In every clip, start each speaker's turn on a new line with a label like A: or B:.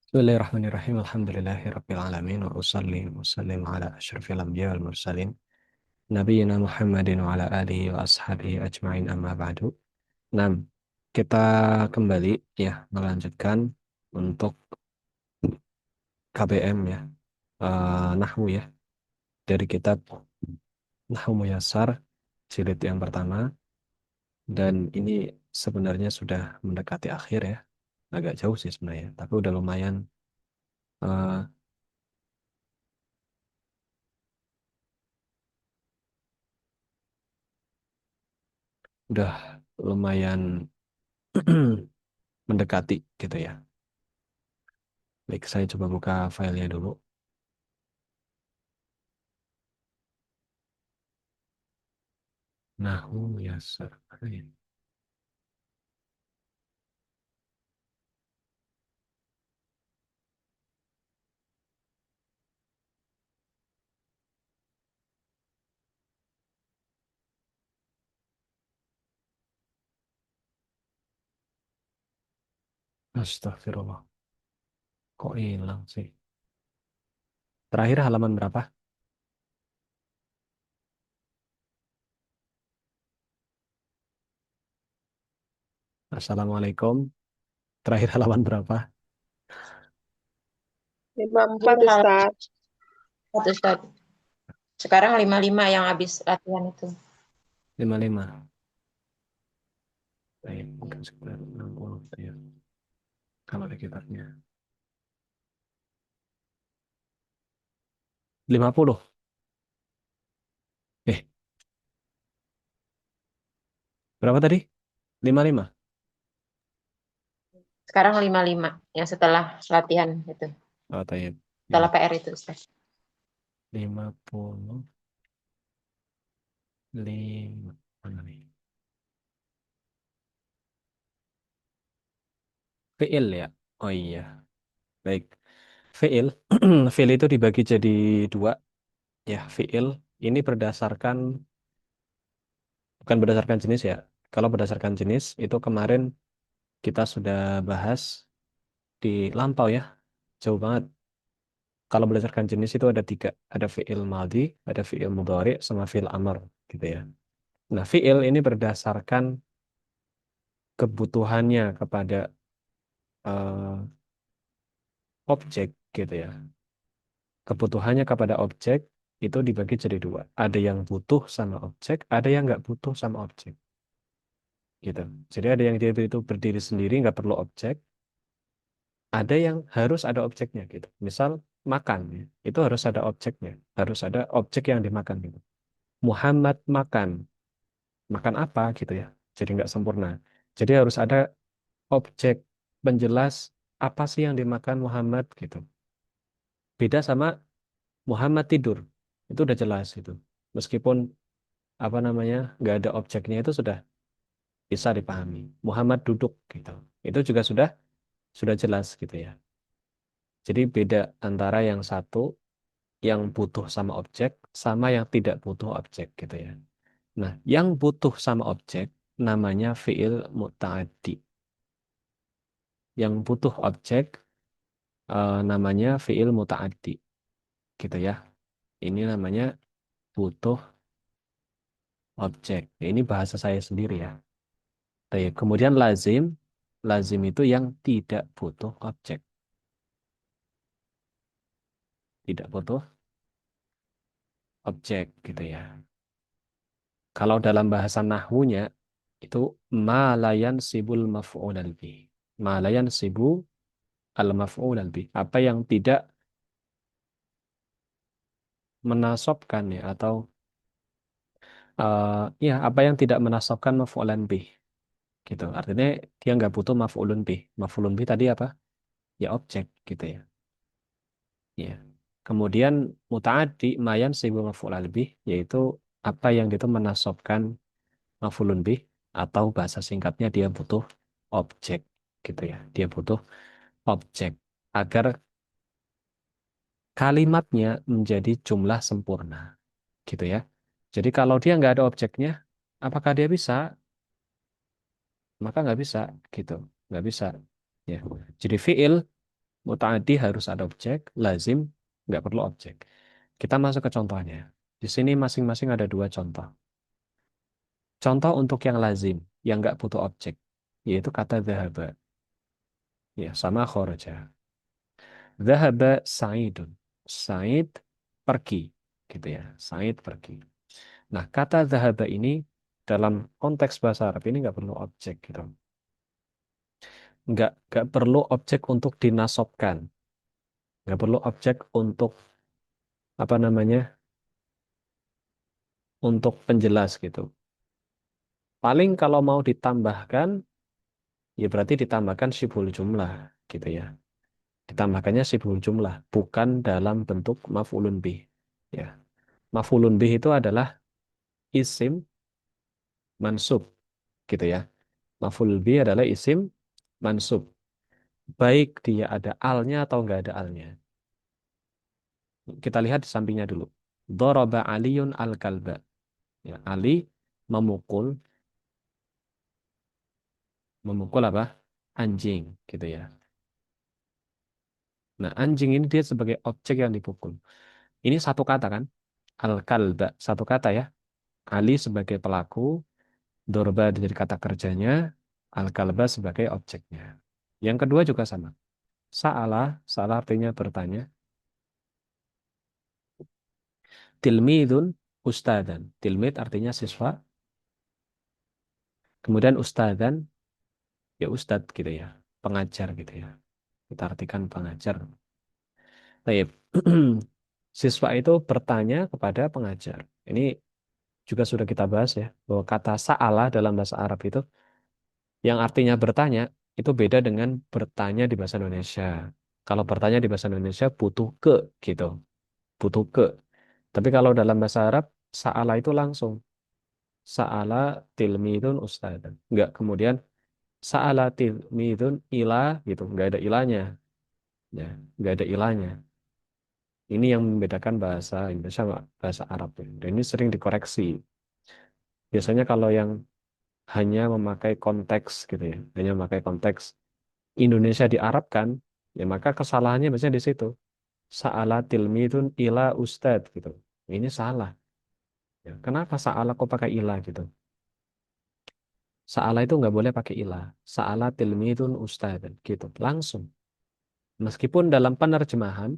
A: Bismillahirrahmanirrahim. Alhamdulillahirabbil alamin wa usalli wa sallim ala asyrafil anbiya wal mursalin nabiyina Muhammadin wa ala alihi wa ashabihi ajmain amma ba'du. Nah, kita kembali ya melanjutkan untuk KBM ya, Nahwu ya, dari kitab Nahwu Muyassar jilid yang pertama, dan ini sebenarnya sudah mendekati akhir ya, agak jauh sih sebenarnya, tapi udah lumayan, eh, udah lumayan mendekati gitu ya. Baik, saya coba buka filenya dulu. Nahu Yasar. Mana ya? Astagfirullah. Kok hilang sih? Terakhir halaman berapa? Assalamualaikum. Terakhir halaman berapa?
B: 54 Ustaz. Satu Ustaz. Sekarang 55 yang habis latihan itu.
A: 55. Baik, mungkin sekitar 60 ya. Kalau di kitabnya. 50. Eh, berapa tadi? 55.
B: Sekarang 55 yang setelah latihan itu.
A: Oh, tayyib.
B: Setelah
A: Ya.
B: PR itu Ustaz.
A: 55. Mana nih? Fi'il ya. Oh iya. Baik. Fi'il. Fi'il itu dibagi jadi dua. Ya, fi'il ini berdasarkan, bukan berdasarkan jenis ya. Kalau berdasarkan jenis itu kemarin kita sudah bahas di lampau ya, jauh banget. Kalau berdasarkan jenis itu ada tiga, ada fi'il madhi, ada fi'il mudhari, sama fi'il amr gitu ya. Nah, fi'il ini berdasarkan kebutuhannya kepada eh, objek gitu ya. Kebutuhannya kepada objek itu dibagi jadi dua. Ada yang butuh sama objek, ada yang nggak butuh sama objek gitu. Jadi ada yang dia itu berdiri sendiri nggak perlu objek, ada yang harus ada objeknya gitu. Misal makan, ya, itu harus ada objeknya, harus ada objek yang dimakan gitu. Muhammad makan, makan apa gitu ya. Jadi nggak sempurna. Jadi harus ada objek penjelas apa sih yang dimakan Muhammad gitu. Beda sama Muhammad tidur, itu udah jelas itu. Meskipun apa namanya nggak ada objeknya itu sudah bisa dipahami. Muhammad duduk gitu, itu juga sudah jelas gitu ya. Jadi beda antara yang satu yang butuh sama objek sama yang tidak butuh objek gitu ya. Nah, yang butuh sama objek namanya fiil muta'addi. Yang butuh objek namanya fiil muta'addi gitu ya. Ini namanya butuh objek. Ya, ini bahasa saya sendiri ya. Baik, kemudian lazim, lazim itu yang tidak butuh objek, tidak butuh objek gitu ya. Kalau dalam bahasa nahwunya itu malayan sibul maf'ulal bih. Malayan sibu al maf'ulal bih. Apa yang tidak menasobkan ya, atau ya apa yang tidak menasobkan maf'ulan bih gitu. Artinya dia nggak butuh maf'ulun bih. Maf'ulun bih tadi apa? Ya objek gitu ya. Ya. Kemudian muta'addi mayan sibu maf'ulal bih, yaitu apa yang itu menasobkan maf'ulun bih, atau bahasa singkatnya dia butuh objek gitu ya. Dia butuh objek agar kalimatnya menjadi jumlah sempurna gitu ya. Jadi kalau dia nggak ada objeknya, apakah dia bisa? Maka nggak bisa gitu, nggak bisa. Ya. Jadi fiil Mutaaddi harus ada objek, lazim nggak perlu objek. Kita masuk ke contohnya. Di sini masing-masing ada dua contoh. Contoh untuk yang lazim, yang nggak butuh objek, yaitu kata dhahaba. Ya, sama khoroja. Dhahaba Sa'idun. Sa'id pergi, gitu ya. Sa'id pergi. Nah, kata dhahaba ini dalam konteks bahasa Arab ini nggak perlu objek, gitu. Nggak perlu objek untuk dinasobkan. Nggak perlu objek untuk, apa namanya, untuk penjelas, gitu. Paling kalau mau ditambahkan, ya berarti ditambahkan sibul jumlah, gitu ya. Ditambahkannya sibul jumlah, bukan dalam bentuk maf'ulun bih. Ya. Maf'ulun bih itu adalah isim mansub, gitu ya. Maf'ul bih adalah isim mansub. Baik dia ada alnya atau nggak ada alnya. Kita lihat di sampingnya dulu. Daraba Aliyun al-kalba. Ya, Ali memukul, memukul apa? Anjing, gitu ya. Nah, anjing ini dia sebagai objek yang dipukul. Ini satu kata kan? Al-kalba, satu kata ya. Ali sebagai pelaku, dorba dari kata kerjanya, al-kalba sebagai objeknya. Yang kedua juga sama. Sa'ala, sa'ala artinya bertanya. Tilmidun, ustadan. Tilmid artinya siswa. Kemudian ustadan, ya ustad gitu ya. Pengajar gitu ya. Kita artikan pengajar. Baik. Siswa itu bertanya kepada pengajar. Ini juga sudah kita bahas ya. Bahwa kata sa'ala dalam bahasa Arab itu yang artinya bertanya itu beda dengan bertanya di bahasa Indonesia. Kalau bertanya di bahasa Indonesia butuh ke gitu, butuh ke. Tapi kalau dalam bahasa Arab sa'ala itu langsung sa'ala tilmidun ustadzan. Enggak kemudian sa'ala tilmidun ila gitu, enggak ada ilahnya. Ya, enggak ada ilahnya. Ini yang membedakan bahasa Indonesia sama bahasa Arab. Dan ini sering dikoreksi. Biasanya kalau yang hanya memakai konteks gitu ya, hanya memakai konteks Indonesia diarabkan, ya maka kesalahannya biasanya di situ. Sa'ala tilmidun ila ustad gitu. Ini salah. Ya, kenapa sa'ala kok pakai ila gitu? Sa'ala itu nggak boleh pakai ila. Sa'ala tilmidun ustad gitu. Langsung. Meskipun dalam penerjemahan,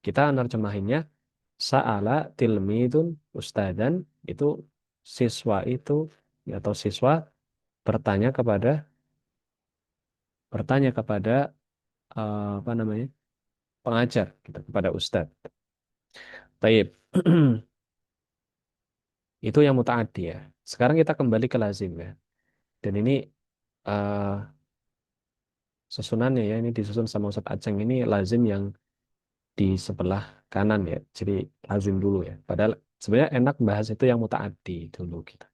A: kita menerjemahinnya sa'ala tilmidun ustadan itu siswa itu atau siswa bertanya kepada apa namanya? Pengajar gitu, kepada ustad. Taib. Itu yang mutaaddi ya. Sekarang kita kembali ke lazim ya. Dan ini eh, susunannya ya, ini disusun sama Ustadz Aceng ini lazim yang di sebelah kanan ya. Jadi lazim dulu ya. Padahal sebenarnya enak bahas itu yang mutaaddi dulu kita.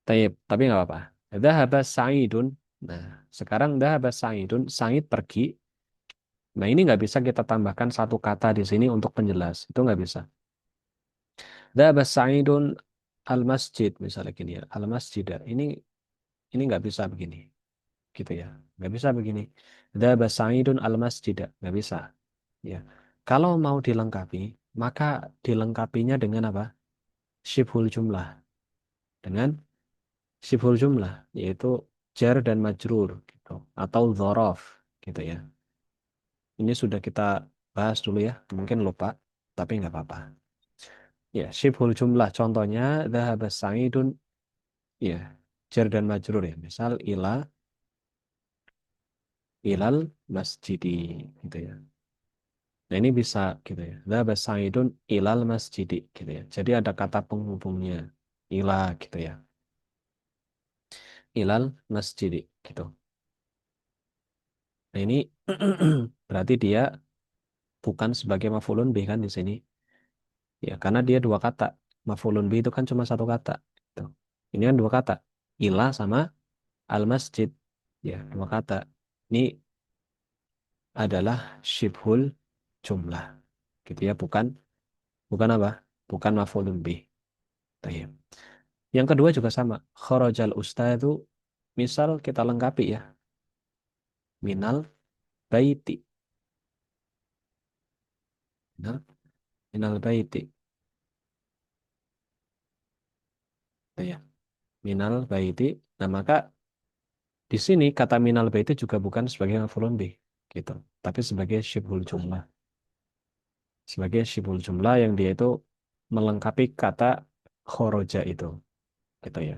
A: Taib, tapi nggak apa-apa. Dhahaba Sa'idun. Nah, sekarang dhahaba Sa'idun, Sa'id pergi. Nah, ini nggak bisa kita tambahkan satu kata di sini untuk penjelas. Itu nggak bisa. Dhahaba Sa'idun al-masjid misalnya gini ya. Al-masjid. Ini nggak bisa begini. Gitu ya. Nggak bisa begini. Dhaba Sa'idun al-masjid. Nggak bisa. Ya. Kalau mau dilengkapi, maka dilengkapinya dengan apa? Syibhul jumlah. Dengan syibhul jumlah, yaitu jar dan majrur gitu. Atau dzaraf gitu ya. Ini sudah kita bahas dulu ya. Mungkin lupa, tapi nggak apa-apa. Ya, syibhul jumlah. Contohnya, dhaba Sa'idun. Ya, jar dan majrur ya. Misal, ilal masjidi gitu ya. Nah ini bisa gitu ya. Dhaba Sa'idun ilal masjidi gitu ya. Jadi ada kata penghubungnya. Ila gitu ya. Ilal masjidi gitu. Nah ini berarti dia bukan sebagai maf'ulun bih kan di sini. Ya karena dia dua kata. Maf'ulun bih itu kan cuma satu kata. Gitu. Ini kan dua kata. Ila sama al masjid. Ya dua kata. Ini adalah syibhul jumlah. Gitu ya. Bukan bukan apa? Bukan maf'ulun bih. Tayyib. Yang kedua juga sama. Kharajal ustadzu, misal kita lengkapi ya. Minal baiti. Minal, minal baiti. Gitu ya. Minal baiti. Nah, maka di sini kata minal baiti juga bukan sebagai maf'ulun bih gitu, tapi sebagai syibhul jumlah. Sebagai syibhul jumlah yang dia itu melengkapi kata khoroja itu gitu ya.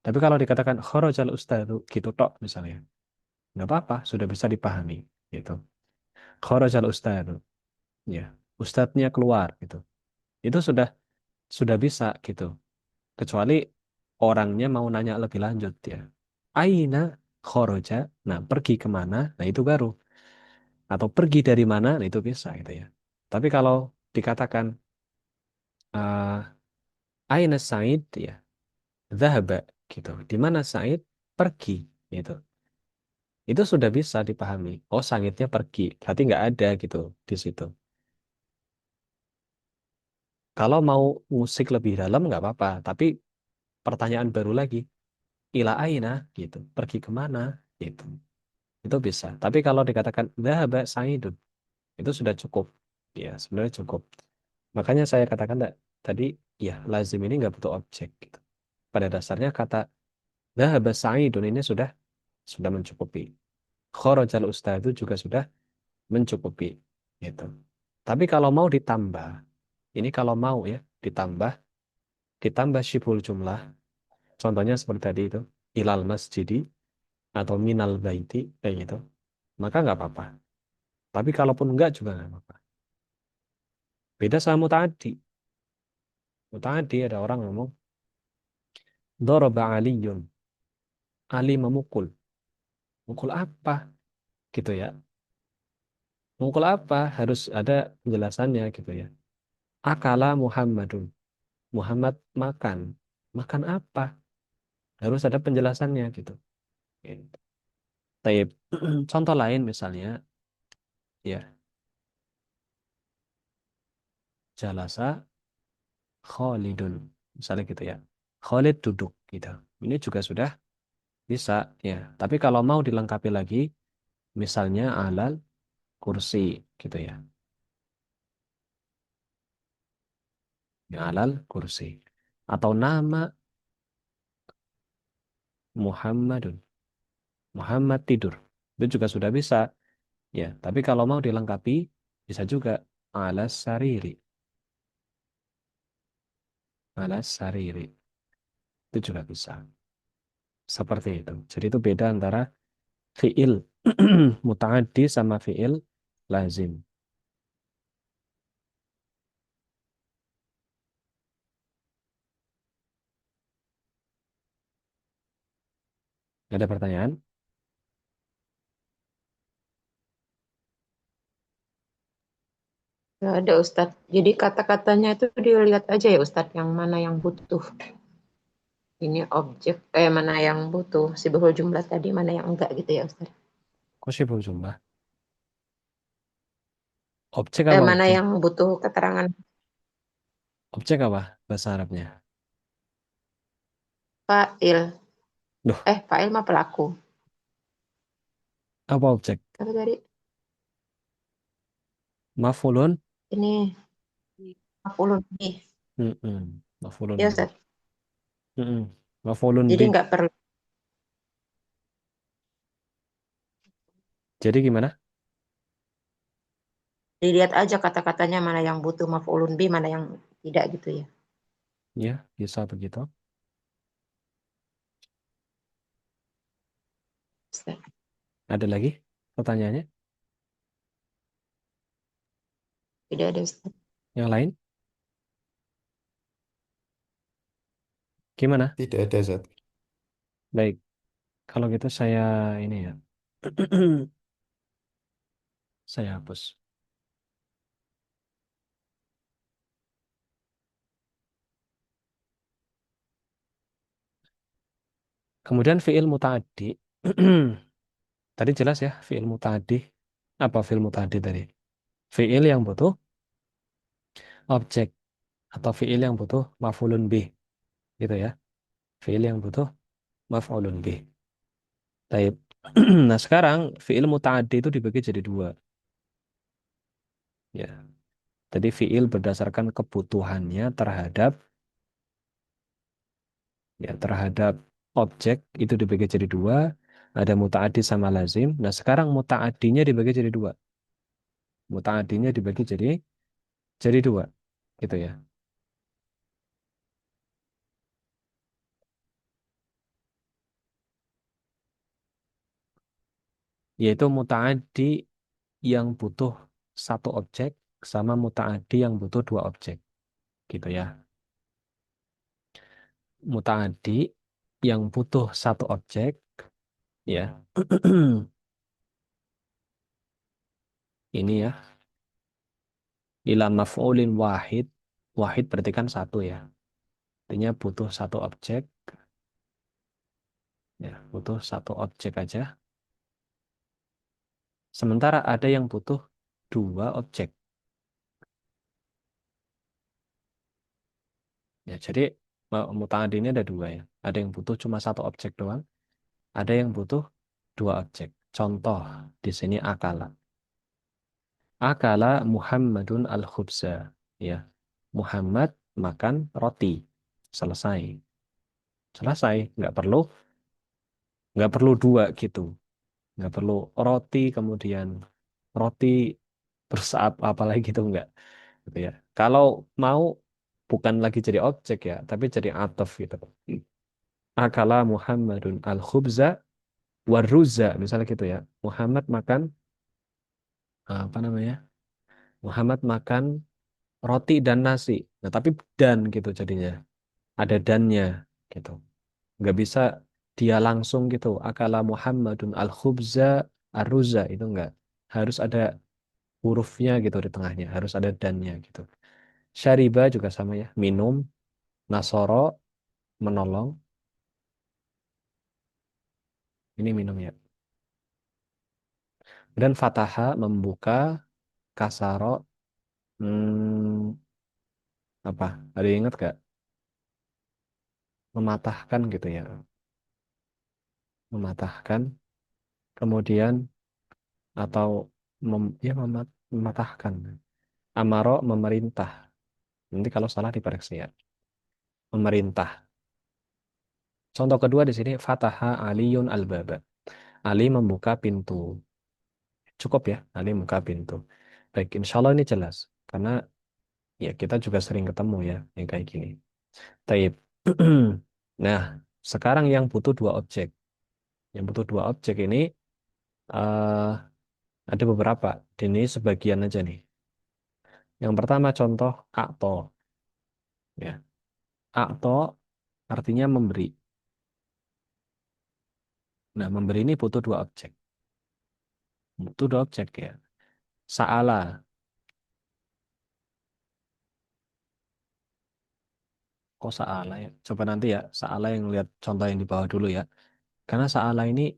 A: Tapi kalau dikatakan khorojal ustadzu gitu tok misalnya, nggak apa-apa, sudah bisa dipahami gitu. Khorojal ustadzu, ya, ustadznya keluar gitu. Itu sudah bisa gitu. Kecuali orangnya mau nanya lebih lanjut ya. Aina khoroja, nah pergi kemana? Nah itu baru. Atau pergi dari mana? Nah itu bisa gitu ya. Tapi kalau dikatakan Aina Said ya, Zahaba gitu. Di mana Said? Pergi gitu. Itu sudah bisa dipahami. Oh, sangitnya pergi. Berarti nggak ada gitu di situ. Kalau mau musik lebih dalam nggak apa-apa. Tapi pertanyaan baru lagi. Ila aina gitu. Pergi kemana? Gitu. Itu bisa. Tapi kalau dikatakan dhahaba Saidun, itu sudah cukup. Ya, sebenarnya cukup. Makanya saya katakan tadi, ya lazim ini nggak butuh objek. Gitu. Pada dasarnya kata dhahaba Saidun ini sudah mencukupi. Kharajal ustadzu juga sudah mencukupi. Gitu. Tapi kalau mau ditambah, ini kalau mau ya, ditambah syibhul jumlah, contohnya seperti tadi itu, ilal masjidi atau minal baiti, kayak gitu, maka nggak apa-apa. Tapi kalaupun enggak juga nggak apa-apa. Beda sama mutaaddi. Mutaaddi ada orang ngomong, Daraba Aliyun, Ali memukul. Mukul apa? Gitu ya. Mukul apa? Harus ada penjelasannya gitu ya. Akala Muhammadun. Muhammad makan. Makan apa? Harus ada penjelasannya gitu. Gitu. Taib. Contoh lain misalnya, ya, jalasa Khalidun. Misalnya gitu ya. Khalid duduk gitu. Ini juga sudah bisa ya. Tapi kalau mau dilengkapi lagi, misalnya alal kursi gitu ya. Ya, alal kursi. Atau nama Muhammadun. Muhammad tidur. Itu juga sudah bisa ya. Tapi kalau mau dilengkapi, bisa juga alas sariri. Alas sariri. Itu juga bisa. Seperti itu. Jadi itu beda antara fiil mutaaddi sama fiil lazim. Ada pertanyaan?
B: Nggak ada Ustadz. Jadi kata-katanya itu dilihat aja ya Ustadz yang mana yang butuh. Ini objek, mana yang butuh si behul jumlah tadi, mana yang enggak gitu ya Ustadz.
A: Kok sibuk jumlah? Objek apa
B: Mana
A: objek?
B: yang butuh keterangan
A: Objek apa bahasa Arabnya?
B: fa'il.
A: Duh,
B: Fa'il mah pelaku.
A: apa objek?
B: Apa tadi?
A: Mafulun?
B: Ini maf'ulun bih.
A: Mm-mm. Mafulun
B: Ya
A: bih.
B: Ustadz.
A: Mm-mm. Mafulun
B: Jadi
A: bih.
B: nggak perlu
A: Jadi gimana?
B: dilihat aja kata-katanya mana yang butuh maf'ulun bih, mana yang tidak gitu ya.
A: Ya, bisa begitu.
B: Ustadz.
A: Ada lagi pertanyaannya?
B: Tidak ada Ustadz.
A: Yang lain? Gimana?
C: Tidak ada, Zat.
A: Baik, kalau gitu saya ini ya. Saya hapus. Kemudian fiil mutaaddi. Tadi jelas ya, fiil mutaaddi. Apa fiil mutaaddi tadi? Fiil yang butuh objek atau fiil yang butuh maf'ulun bih, gitu ya. Fiil yang butuh maf'ulun bih. Taib. Nah, sekarang fiil mutaaddi itu dibagi jadi dua, ya. Jadi fiil berdasarkan kebutuhannya terhadap terhadap objek itu dibagi jadi dua. Ada mutaaddi sama lazim. Nah, sekarang mutaaddinya dibagi jadi dua. Mutaaddinya dibagi jadi dua. Gitu ya. Yaitu mutaaddi yang butuh satu objek sama mutaaddi yang butuh dua objek. Gitu ya. Mutaaddi yang butuh satu objek ya. Ini ya, ila maf'ulin wahid. Wahid berarti kan satu ya. Artinya butuh satu objek ya, butuh satu objek aja. Sementara ada yang butuh dua objek. Ya, jadi muta'addi ini ada dua ya. Ada yang butuh cuma satu objek doang, ada yang butuh dua objek. Contoh di sini akala. Akala Muhammadun al-khubza. Ya. Muhammad makan roti. Selesai. Selesai. Nggak perlu dua gitu. Nggak perlu roti kemudian roti terus apa lagi gitu nggak. Gitu ya. Kalau mau bukan lagi jadi objek ya, tapi jadi ataf gitu. Akala Muhammadun al-khubza warruza misalnya gitu ya. Muhammad makan apa namanya? Muhammad makan roti dan nasi. Nah, tapi dan gitu jadinya. Ada dannya gitu. Nggak bisa dia langsung gitu. Akala Muhammadun al-khubza arruza itu enggak. Harus ada hurufnya gitu di tengahnya. Harus ada dannya gitu. Syariba juga sama ya. Minum. Nasoro menolong. Ini minum ya. Dan fataha membuka. Kasaro apa? Ada yang ingat gak? Mematahkan gitu ya. Mematahkan. Kemudian atau ya mematahkan. Amaro memerintah. Nanti kalau salah dikoreksi ya. Memerintah. Contoh kedua di sini Fataha Aliyun al-baba. Ali membuka pintu. Cukup ya, Ali membuka pintu. Baik, insya Allah ini jelas. Karena ya kita juga sering ketemu ya yang kayak gini. Taib. Nah, sekarang yang butuh dua objek. Yang butuh dua objek ini eh, ada beberapa. Ini sebagian aja nih. Yang pertama contoh akto. Ya. Akto artinya memberi. Nah, memberi ini butuh dua objek. Butuh dua objek ya. Sa'ala. Kok Sa'ala ya? Coba nanti ya, Sa'ala yang lihat contoh yang di bawah dulu ya. Karena Sa'ala ini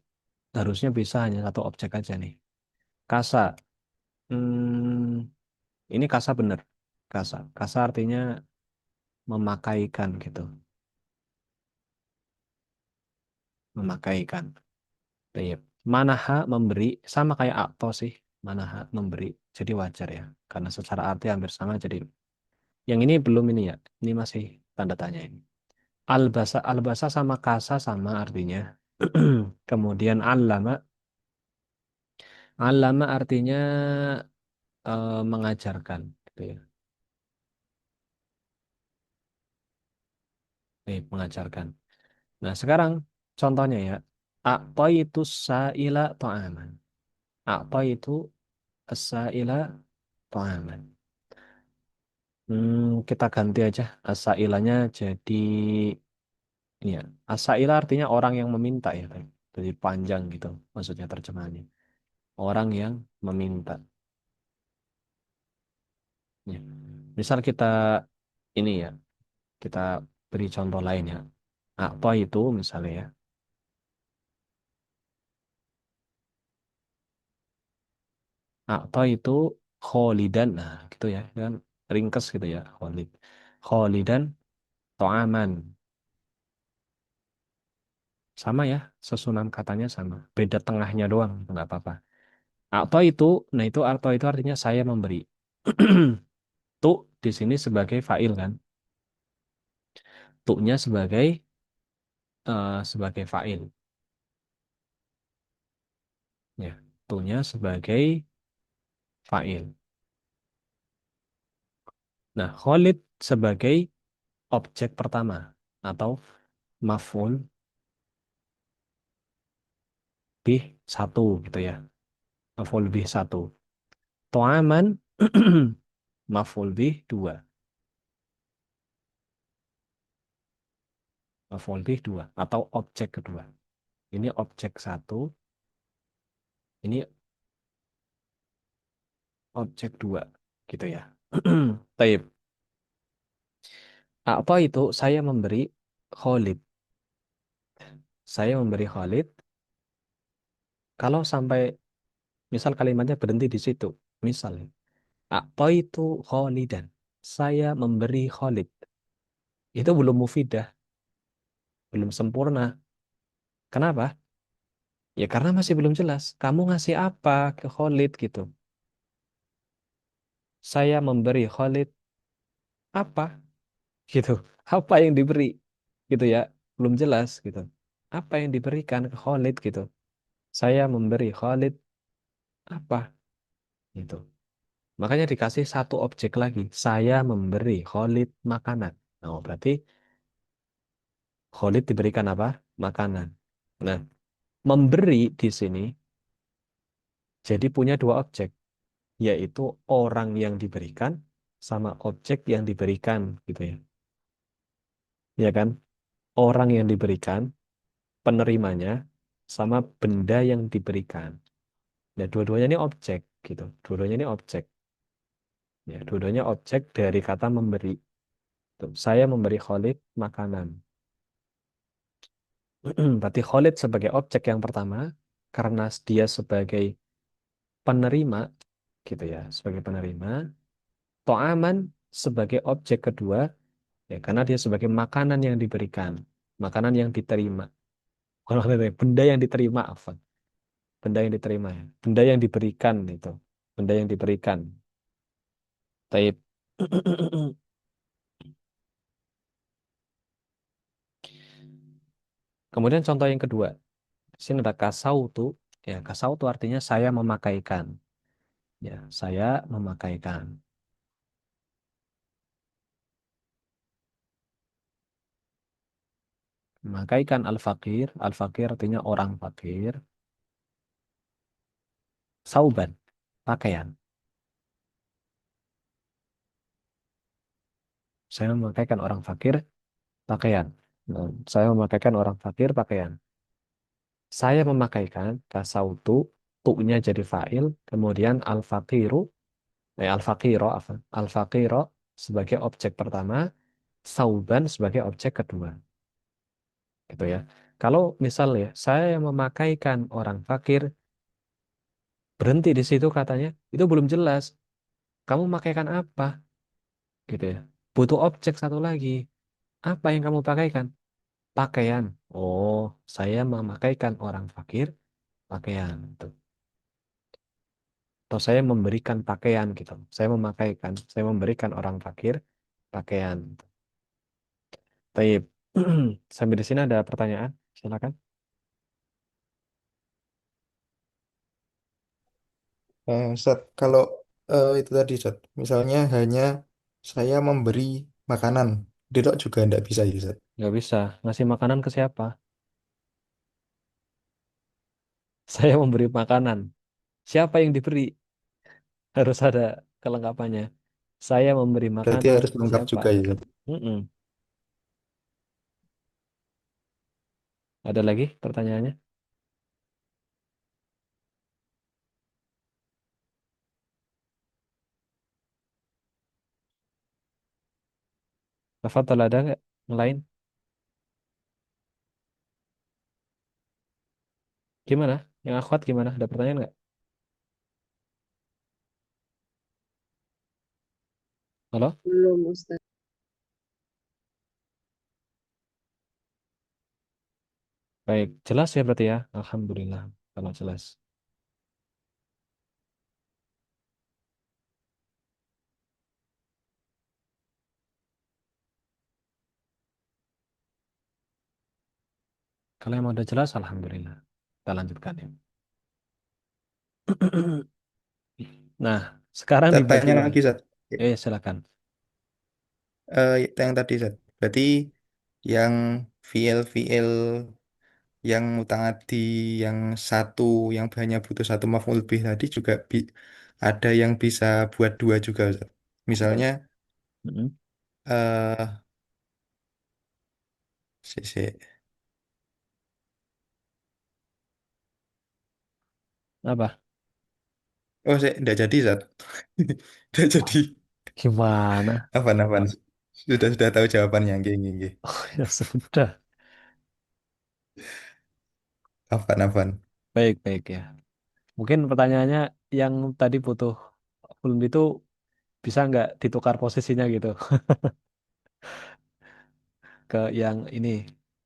A: harusnya bisa hanya satu objek aja nih. Kasa. Ini kasa bener. Kasa. Kasa artinya memakaikan gitu. Memakaikan. Baik. Manaha memberi. Sama kayak akto sih. Manaha memberi. Jadi wajar ya. Karena secara arti hampir sama. Jadi yang ini belum ini ya. Ini masih tanda tanya ini. Albasa. Albasa sama kasa sama artinya. Kemudian allama. Allama artinya mengajarkan. Gitu ya. Mengajarkan. Nah, sekarang contohnya ya. A'taitu sa'ila ta'aman. A'taitu as-sa'ila ta'aman. Kita ganti aja as-sa'ilanya jadi ini ya. As-sa'ila artinya orang yang meminta ya. Jadi panjang gitu maksudnya terjemahannya. Orang yang meminta. Ya. Misal kita ini ya, kita beri contoh lain ya. A'taitu misalnya ya. Atau itu Kholidan, nah gitu ya, kan ringkes gitu ya, Kholid. Kholidan to'aman, sama ya, susunan katanya sama, beda tengahnya doang, nggak apa-apa. Atau itu, nah itu atau itu artinya saya memberi. Tu di sini sebagai fa'il kan. Tu-nya sebagai fa'il. Ya, tu-nya sebagai fa'il. Nah, Khalid sebagai objek pertama atau maf'ul bih satu gitu ya. Maf'ul bih satu. To'aman maf'ul bih dua. Maf'ul bih dua atau objek kedua. Ini objek satu, ini objek dua gitu ya. Taib. Apa itu? Saya memberi Khalid. Saya memberi Khalid. Kalau sampai misal kalimatnya berhenti di situ. Misalnya, apa itu Khalidan? Saya memberi Khalid. Itu belum mufidah, belum sempurna. Kenapa? Ya karena masih belum jelas. Kamu ngasih apa ke Khalid gitu. Saya memberi Khalid apa gitu. Apa yang diberi gitu ya. Belum jelas gitu. Apa yang diberikan ke Khalid gitu. Saya memberi Khalid apa gitu. Makanya dikasih satu objek lagi. Saya memberi Khalid makanan. Nah, berarti Khalid diberikan apa? Makanan. Nah, memberi di sini jadi punya dua objek, yaitu orang yang diberikan sama objek yang diberikan, gitu ya. Ya kan? Orang yang diberikan, penerimanya, sama benda yang diberikan. Nah, dua-duanya ini objek, gitu. Dua-duanya ini objek. Ya, dua-duanya objek dari kata memberi. Tuh, saya memberi Khalid makanan. Berarti Khalid sebagai objek yang pertama, karena dia sebagai penerima, gitu ya, sebagai penerima. To'aman sebagai objek kedua, ya, karena dia sebagai makanan yang diberikan, makanan yang diterima. Kalau benda yang diterima, apa? Benda yang diterima, ya. Benda yang diberikan itu, benda yang diberikan. Taib. Kemudian contoh yang kedua, di sini ada kasautu. Ya, kasautu artinya saya memakaikan. Ya, saya memakaikan. Memakaikan al-fakir. Al-fakir artinya orang fakir. Sauban, pakaian. Saya memakaikan orang fakir pakaian. Nah, saya memakaikan orang fakir pakaian. Saya memakaikan kasautu, tu'nya jadi fa'il, kemudian al-faqiru, al-faqiro, al-faqiro sebagai objek pertama, sauban sebagai objek kedua. Gitu ya. Kalau misalnya saya yang memakaikan orang fakir, berhenti di situ katanya, itu belum jelas. Kamu memakaikan apa? Gitu ya. Butuh objek satu lagi. Apa yang kamu pakaikan? Pakaian. Oh, saya memakaikan orang fakir pakaian. Tuh. Atau saya memberikan pakaian gitu. Saya memberikan orang fakir pakaian. Baik. Sampai di sini ada pertanyaan? Silakan.
C: Ustaz, kalau itu tadi, Ustaz, misalnya hanya saya memberi makanan, itu juga enggak bisa ya, Ustaz.
A: Nggak bisa. Ngasih makanan ke siapa? Saya memberi makanan. Siapa yang diberi? Harus ada kelengkapannya. Saya memberi
C: Berarti
A: makanan
C: harus
A: ke
C: lengkap
A: siapa?
C: juga ya, Ustaz.
A: Mm-mm. Ada lagi pertanyaannya? Tafadhol, ada nggak yang lain? Gimana? Yang akhwat gimana? Ada pertanyaan nggak? Halo?
D: Belum, Ustaz.
A: Baik. Jelas ya berarti ya? Alhamdulillah. Kalau jelas. Kalau yang udah jelas, alhamdulillah. Kita lanjutkan ya. Nah, sekarang dibagi
C: Tanya
A: lagi.
C: lagi, Zat.
A: Silakan.
C: Yang tadi, Zat. Berarti yang VL yang mutangadi yang satu yang hanya butuh satu maf'ul bih tadi juga ada yang bisa buat dua juga, Zat.
A: Ya.
C: Misalnya
A: Mm-mm.
C: eh si, si.
A: Apa?
C: Oh, saya enggak jadi, Zat. Enggak jadi.
A: Gimana?
C: Apa? Sudah tahu jawabannya, nggih, nggih, nggih.
A: Ya sudah.
C: Apa?
A: Baik-baik ya. Mungkin pertanyaannya yang tadi butuh belum itu bisa nggak ditukar posisinya gitu ke yang ini,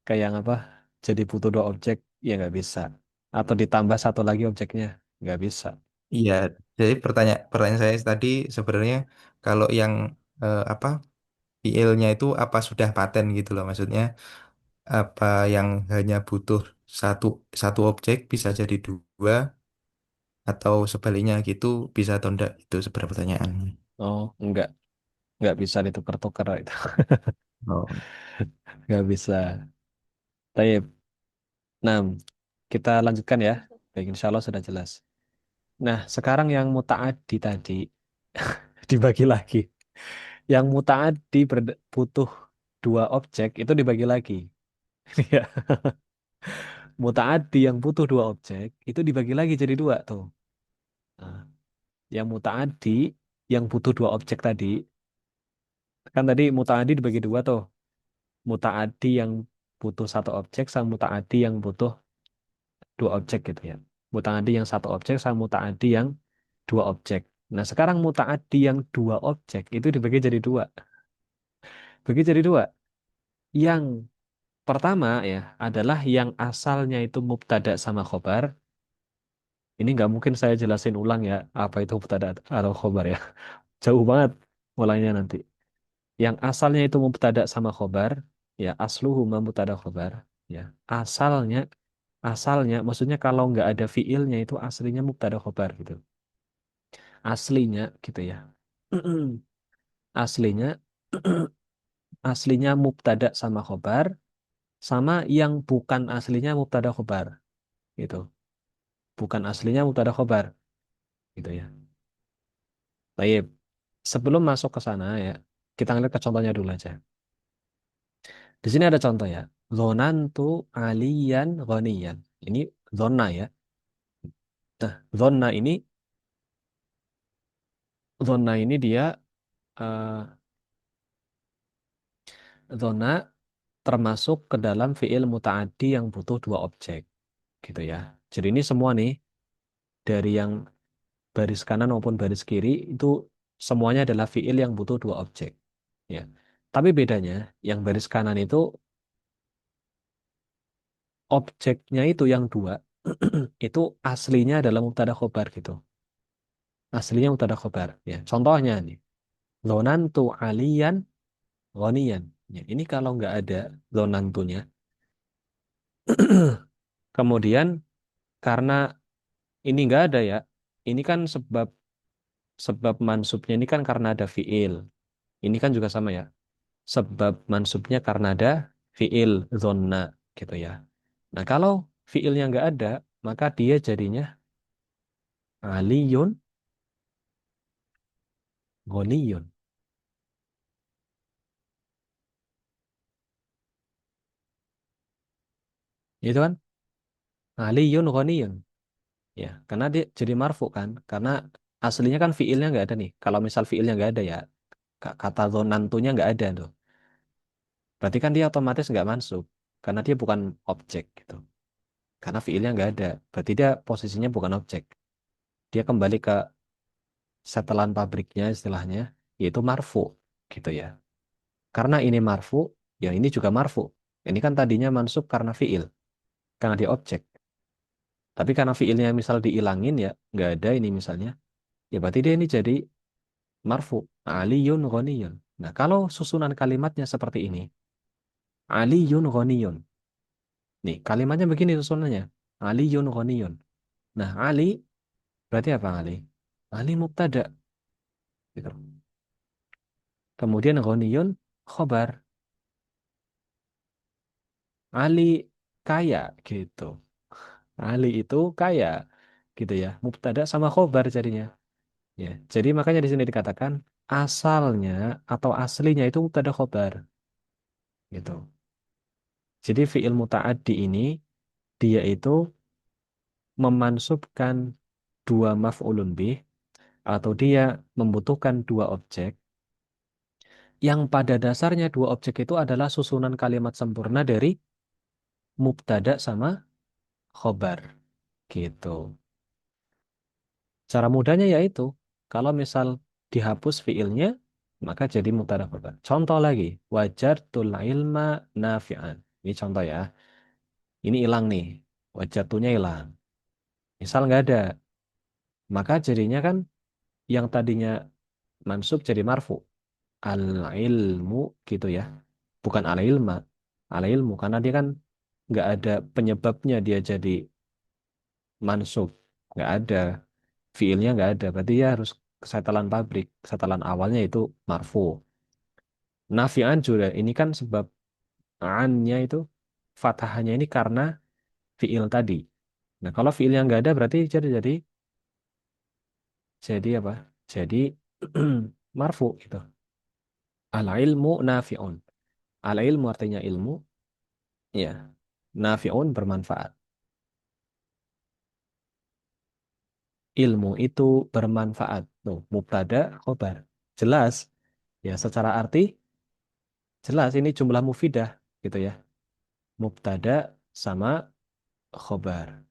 A: ke yang apa? Jadi butuh dua objek, ya nggak bisa. Atau ditambah satu lagi objeknya, nggak bisa.
C: Iya, jadi pertanyaan saya tadi sebenarnya kalau yang apa PL-nya itu apa sudah paten gitu loh, maksudnya apa yang hanya butuh satu satu objek bisa jadi dua atau sebaliknya gitu bisa atau enggak, itu sebenarnya pertanyaan.
A: Oh, nggak bisa ditukar-tukar itu,
C: Oh.
A: nggak bisa. Baik. Nah, kita lanjutkan ya. Baik, insya Allah sudah jelas. Nah, sekarang yang mutaaddi tadi dibagi lagi. Yang mutaaddi butuh dua objek itu dibagi lagi. Ya, mutaaddi yang butuh dua objek itu dibagi lagi jadi dua tuh. Nah, yang mutaaddi yang butuh dua objek tadi kan tadi mutaaddi dibagi dua tuh. Mutaaddi yang butuh satu objek sama mutaaddi yang butuh dua objek gitu ya. Mutaaddi yang satu objek sama mutaaddi yang dua objek. Nah, sekarang mutaaddi yang dua objek itu dibagi jadi dua. Bagi jadi dua. Yang pertama ya adalah yang asalnya itu mubtada sama khobar. Ini nggak mungkin saya jelasin ulang ya apa itu mubtada atau khobar ya. Jauh banget mulainya nanti. Yang asalnya itu mubtada sama khobar, ya asluhu ma mubtada khobar, ya asalnya asalnya maksudnya kalau nggak ada fiilnya itu aslinya mubtada khobar gitu. Aslinya gitu ya. Aslinya aslinya mubtada sama khobar sama yang bukan aslinya mubtada khobar gitu. Bukan aslinya mubtada khobar gitu ya. Baik. Sebelum masuk ke sana ya, kita ngeliat ke contohnya dulu aja. Di sini ada contoh ya. Zonantu aliyan ghaniyan. Ini zona ya. Nah, zona ini dia eh, zona termasuk ke dalam fiil mutaaddi yang butuh dua objek gitu ya. Jadi ini semua nih dari yang baris kanan maupun baris kiri itu semuanya adalah fiil yang butuh dua objek ya. Tapi bedanya yang baris kanan itu objeknya itu yang dua itu aslinya adalah mubtada khobar gitu. Aslinya mubtada khobar ya. Contohnya nih, zonantu aliyan ghaniyan. Ya, ini kalau nggak ada zonantunya, kemudian karena ini nggak ada ya, ini kan sebab sebab mansubnya ini kan karena ada fiil. Ini kan juga sama ya. Sebab mansubnya karena ada fiil zonna gitu ya. Nah kalau fiilnya nggak ada, maka dia jadinya aliyun ghaniyun. Itu kan aliyun ghaniyun. Ya, karena dia jadi marfu kan. Karena aslinya kan fiilnya nggak ada nih. Kalau misal fiilnya nggak ada ya, kata zonantunya nggak ada tuh. Berarti kan dia otomatis nggak mansub. Karena dia bukan objek gitu. Karena fiilnya nggak ada. Berarti dia posisinya bukan objek. Dia kembali ke setelan pabriknya istilahnya, yaitu marfu gitu ya. Karena ini marfu, ya ini juga marfu. Ini kan tadinya mansub karena fiil. Karena dia objek. Tapi karena fiilnya misal diilangin ya, nggak ada ini misalnya. Ya berarti dia ini jadi marfu. Aliyun ghaniyun. Nah, kalau susunan kalimatnya seperti ini. Aliyun ghaniyun. Nih, kalimatnya begini susunannya. Aliyun ghaniyun. Nah, Ali berarti apa Ali? Ali mubtada gitu. Kemudian ghaniyun khobar. Ali kaya gitu. Ali itu kaya gitu ya. Mubtada sama khobar jadinya. Ya. Jadi makanya di sini dikatakan asalnya atau aslinya itu mubtada khobar gitu. Jadi fiil muta'addi ini dia itu memansubkan dua maf'ulun bih atau dia membutuhkan dua objek yang pada dasarnya dua objek itu adalah susunan kalimat sempurna dari mubtada sama khobar gitu. Cara mudahnya yaitu kalau misal dihapus fiilnya maka jadi mubtada khobar. Contoh lagi, wajartul ilma nafi'an. Ini contoh ya. Ini hilang nih. Wajartunya hilang. Misal nggak ada, maka jadinya kan yang tadinya mansub jadi marfu. Al ilmu gitu ya. Bukan al ilma. Al ilmu karena dia kan nggak ada penyebabnya dia jadi mansub. Nggak ada. Fiilnya nggak ada. Berarti ya harus setelan pabrik. Setelan awalnya itu marfu. Nafi'an juga. Ini kan sebab annya itu fathahannya ini karena fiil tadi. Nah kalau fiilnya nggak ada berarti jadi apa? Jadi marfu gitu. Al ilmu nafi'un. Al ilmu artinya ilmu. Ya. Nafi'un bermanfaat. Ilmu itu bermanfaat. Tuh, mubtada, khobar. Jelas. Ya, secara arti jelas ini jumlah mufidah gitu ya. Mubtada sama khobar.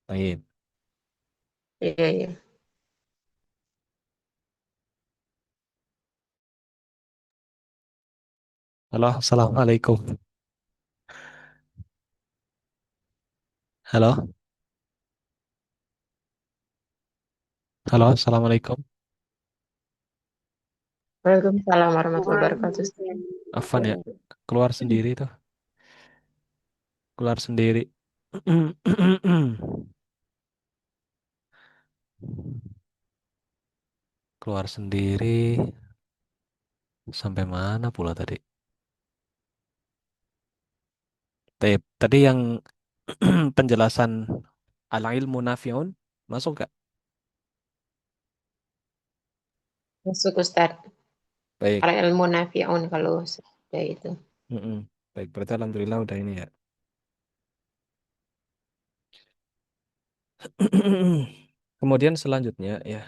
A: Baik.
B: Iya, iya.
A: Halo, assalamualaikum. Halo, halo, assalamualaikum.
B: Waalaikumsalam warahmatullahi wabarakatuh.
A: Afan ya, keluar sendiri tuh, keluar sendiri. Keluar sendiri. Sampai mana pula tadi? Tadi yang penjelasan al-ilmu nafi'un masuk gak?
B: Masuk Ustaz.
A: Baik.
B: Al ilmu nafi'un kalau sudah itu.
A: Mm-mm. Baik, berarti alhamdulillah udah ini ya. Kemudian selanjutnya ya,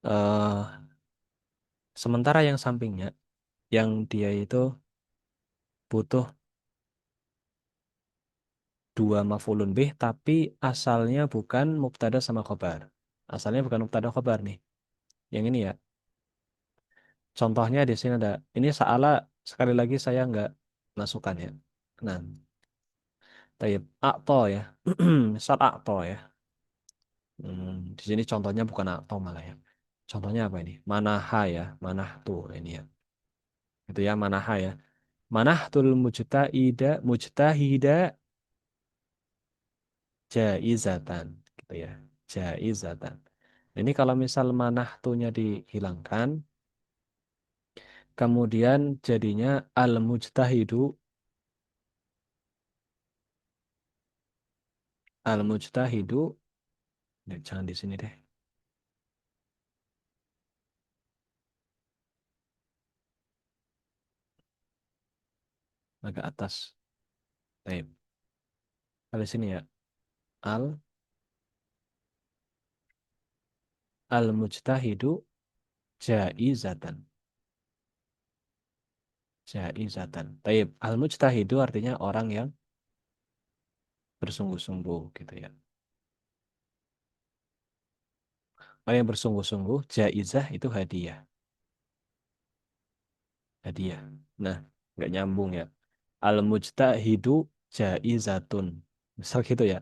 A: eh sementara yang sampingnya, yang dia itu butuh dua maf'ulun bih, tapi asalnya bukan mubtada sama khobar. Asalnya bukan mubtada khobar nih. Yang ini ya. Contohnya di sini ada. Ini salah sekali lagi saya nggak masukkan ya. Nah, tayyib akto ya. Misal akto ya. Di sini contohnya bukan akto malah ya. Contohnya apa ini? Manaha ya. Manah tuh ini ya. Itu ya manaha ya. Manah tul mujtahida jaizatan gitu ya. Jaizatan. Ini kalau misal manah tuhnya dihilangkan, kemudian jadinya al-mujtahidu. Jangan di sini deh. Agak atas. Baik. Di sini ya. Al al-mujtahidu jaizatan. Jaizatan. Baik. Al-mujtahidu artinya orang yang bersungguh-sungguh gitu ya. Orang yang bersungguh-sungguh, jaizah itu hadiah. Hadiah. Nah, nggak nyambung ya. Al-mujtahidu jaizatun. Misal gitu ya.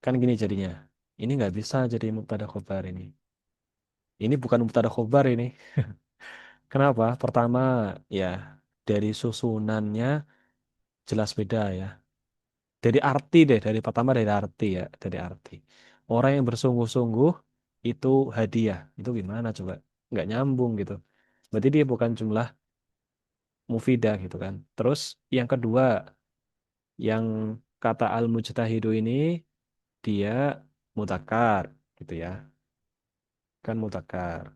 A: Kan gini jadinya. Ini nggak bisa jadi mubtada khobar ini. Ini bukan mubtada khobar ini. Kenapa? Pertama, ya. dari susunannya jelas beda ya. Dari arti deh, dari pertama dari arti ya, dari arti. Orang yang bersungguh-sungguh itu hadiah. Itu gimana coba? Nggak nyambung gitu. Berarti dia bukan jumlah mufidah gitu kan. Terus yang kedua, yang kata al-mujtahidu ini dia mutakar gitu ya. Kan mutakar.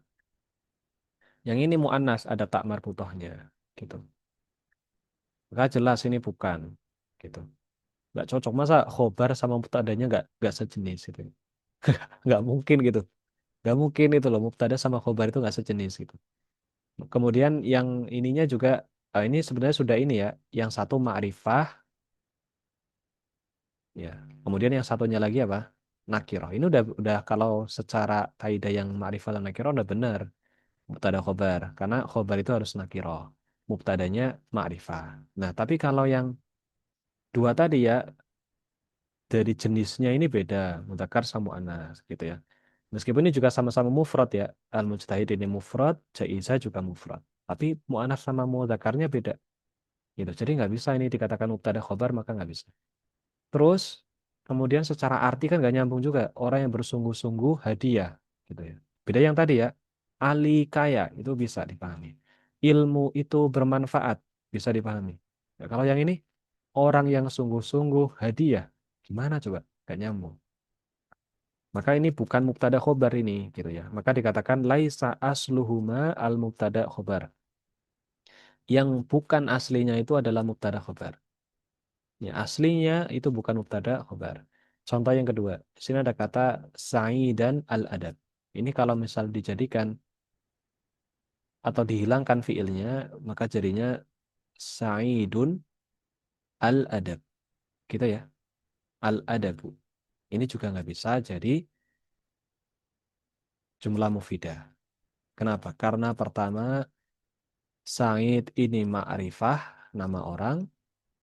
A: Yang ini muannas ada tak marbutohnya gitu. Maka jelas ini bukan gitu. Nggak cocok masa khobar sama mubtadanya nggak sejenis gitu. Nggak mungkin gitu. Nggak mungkin itu loh mubtada sama khobar itu nggak sejenis gitu. Kemudian yang ininya juga ini sebenarnya sudah ini ya. Yang satu ma'rifah ya. Kemudian yang satunya lagi apa? Nakiroh. Ini udah kalau secara kaidah yang ma'rifah dan nakiroh udah benar mubtada khobar karena khobar itu harus nakiroh. Mubtadanya ma'rifah. Nah, tapi kalau yang dua tadi ya dari jenisnya ini beda, mudzakkar sama muannas gitu ya. Meskipun ini juga sama-sama mufrad ya, al-mujtahid ini mufrad, jaizah juga mufrad. Tapi muannas sama mudzakarnya beda gitu. Jadi nggak bisa ini dikatakan mubtada khobar maka nggak bisa. Terus kemudian secara arti kan nggak nyambung juga. Orang yang bersungguh-sungguh hadiah gitu ya. Beda yang tadi ya, ali kaya itu bisa dipahami. Ilmu itu bermanfaat bisa dipahami. Ya, kalau yang ini orang yang sungguh-sungguh hadiah gimana coba? Gak nyambung. Maka ini bukan mubtada khobar ini gitu ya. Maka dikatakan laisa asluhuma al mubtada khobar. Yang bukan aslinya itu adalah mubtada khobar. Ya, aslinya itu bukan mubtada khobar. Contoh yang kedua, di sini ada kata sa'idan al-adab. Ini kalau misal dijadikan atau dihilangkan fiilnya, maka jadinya sa'idun al-adab. Gitu ya, al-adabu. Ini juga nggak bisa jadi jumlah mufidah. Kenapa? Karena pertama, Sa'id ini ma'rifah, nama orang.